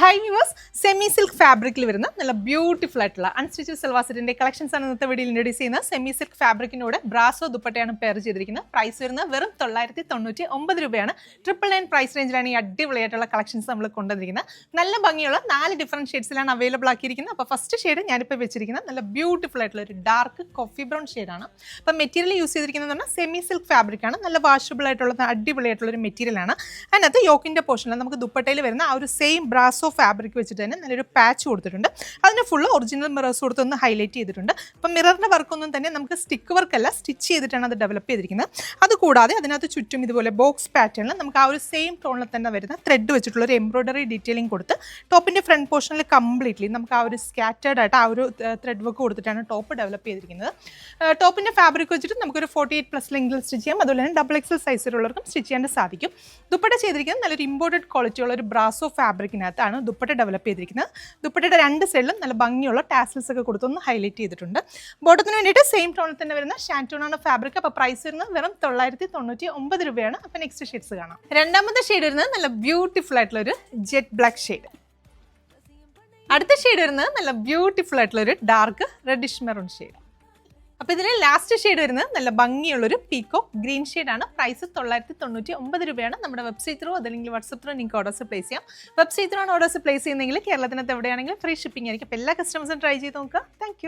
High viewers, semi silk ഫാബ്രിക്കിൽ വരുന്ന നല്ല ബ്യൂട്ടിഫുൾ ആയിട്ടുള്ള അൺസ്റ്റിച്ച് സൽവാർ സെറ്റിന്റെ കളക്ഷൻസ് ആണ് ഇന്നത്തെ വീഡിയോയിൽ ഇൻട്രോഡ്യൂസ് ചെയ്യുന്നത്. സെമി സിൽക്ക് ഫാബ്രിക്കിനോട് ബ്രാസോ ദുപ്പട്ടയാണ് പെയർ ചെയ്തിരിക്കുന്നത്. പ്രൈസ് വരുന്നത് വെറും 999 രൂപയാണ്. 999 പ്രൈസ് റേഞ്ചിലാണ് ഈ അടിപൊളിയായിട്ടുള്ള കളക്ഷൻസ് നമ്മൾ കൊണ്ടുവന്നിരിക്കുന്നത്. നല്ല ഭംഗിയുള്ള 4 ഡിഫറെന്റ് ഷെയ്ഡ്സിലാണ് അവൈലബിൾ ആക്കിയിരിക്കുന്നത്. അപ്പോൾ ഫസ്റ്റ് ഷെയ്ഡ് ഞാനിപ്പോൾ വെച്ചിരിക്കുന്നത് നല്ല ബ്യൂട്ടിഫുൾ ആയിട്ടുള്ള ഒരു ഡാർക്ക് കോഫി ബ്രൗൺ ഷെയ്ഡാണ്. അപ്പോൾ മെറ്റീരിയൽ യൂസ് ചെയ്തിരിക്കുന്നത് പറഞ്ഞാൽ സെമി സിൽക്ക് ഫാബ്രിക് ആണ്. നല്ല വാഷബിൾ ആയിട്ടുള്ള അടിപൊളിയായിട്ടുള്ള ഒരു മെറ്റീരിയലാണ്. അതിനകത്ത് യോക്കിന്റെ പോർഷനിൽ നമുക്ക് ദുപ്പട്ടയിൽ വരുന്ന ആ ഒരു സെയിം ബ്രാസോ ഫാബ്രിക് വെച്ചിട്ട് തന്നെ നല്ലൊരു പാച്ച് കൊടുത്തിട്ടുണ്ട്. അതിന് ഫുള്ള് ഒറിജിനൽ മിറേഴ്സ് കൊടുത്തൊന്ന് ഹൈലൈറ്റ് ചെയ്തിട്ടുണ്ട്. അപ്പം മിററിൻ്റെ വർക്കൊന്നും തന്നെ നമുക്ക് സ്റ്റിക്ക് വർക്കല്ല, സ്റ്റിച്ച് ചെയ്തിട്ടാണ് അത് ഡെവലപ്പ് ചെയ്തിരിക്കുന്നത്. അതുകൂടാതെ അതിനകത്ത് ചുറ്റും ഇതുപോലെ ബോക്സ് പാറ്റേണിൽ നമുക്ക് ആ ഒരു സെയിം ടോണിൽ തന്നെ വരുന്ന ത്രെഡ് വെച്ചിട്ടുള്ള ഒരു എംബ്രോയിഡറി ഡീറ്റെയിലിംഗ് കൊടുത്ത് ടോപ്പിൻ്റെ ഫ്രണ്ട് പോർഷനിൽ കംപ്ലീറ്റ്ലി നമുക്ക് ആ ഒരു സ്കാറ്റേഡ് ആയിട്ട് ആ ഒരു ത്രെഡ് വർക്ക് കൊടുത്തിട്ടാണ് ടോപ്പ് ഡെവലപ്പ് ചെയ്തിരിക്കുന്നത്. ടോപ്പിൻ്റെ ഫാബ്രിക് വെച്ചിട്ട് നമുക്കൊരു 48+ ലെങ്കിൽ സ്റ്റിച്ച് ചെയ്യാം. അതുപോലെ തന്നെ XXL സൈസിലുള്ളവർക്കും സ്റ്റിച്ച് ചെയ്യാൻ സാധിക്കും. ദുപ്പട്ട ചെയ്തിരിക്കുന്നത് നല്ലൊരു ഇമ്പോർട്ടഡ് ക്വാളിറ്റി ഉള്ള ഒരു ബ്രാസോ ഫാബ്രിക്കിനകത്താണ് ദുപ്പട്ട ഡെവലപ്പ് ചെയ്തിരിക്കുന്നത്. ദുപ്പട്ടയുടെ 2 സൈഡിലും നല്ല ഭംഗിയുള്ള ടാസൽസ് ഒക്കെ കൊടുത്തൊന്ന് ഹൈലൈറ്റ് ചെയ്തിട്ടുണ്ട്. ബോട്ടത്തിന് വേണ്ടിയിട്ട് സെയിം ടോണിൽ തന്നെ വരുന്ന ഷാൻറ്റൂണാണ് ഫാബ്രിക്. അപ്പോൾ പ്രൈസ് വരുന്നത് വെറും 999 രൂപയാണ്. അപ്പോൾ നെക്സ്റ്റ് ഷെയ്ഡ്സ് കാണാം. രണ്ടാമത്തെ ഷെയ്ഡ് വരുന്നത് നല്ല ബ്യൂട്ടിഫുൾ ആയിട്ടുള്ള ഒരു ജെറ്റ് ബ്ലാക്ക് ഷെയ്ഡ്. അടുത്ത ഷെയ്ഡ് വരുന്നത് നല്ല ബ്യൂട്ടിഫുൾ ആയിട്ടുള്ള ഒരു ഡാർക്ക് റെഡിഷ് മെറൂൺ ഷെയ്ഡ്. അപ്പോൾ ഇതിൽ ലാസ്റ്റ് ഷെയ്ഡ് വരുന്നത് നല്ല ഭംഗിയുള്ളൊരു പീക്കോ ഗ്രീൻ ഷെയ്ഡാണ്. പ്രൈസ് 999 രൂപയാണ്. നമ്മുടെ വെബ്സൈറ്റ് ത്രൂ അതല്ലെങ്കിൽ വാട്സപ്പ് ത്രൂ നിങ്ങൾക്ക് ഓർഡേഴ്സ് പ്ലേസ് ചെയ്യാം. വെബ്സൈറ്റ് ത്രൂ ആണ് ഓർഡേഴ്സ് പ്ലേസ് ചെയ്യുന്നതെങ്കിൽ കേരളത്തിനകത്ത് എവിടെയാണെങ്കിലും ഫ്രീ ഷിപ്പിംഗ് ആയിരിക്കും. അപ്പോൾ എല്ലാ കസ്റ്റമേഴ്സും ട്രൈ ചെയ്ത് നോക്കുക. താങ്ക്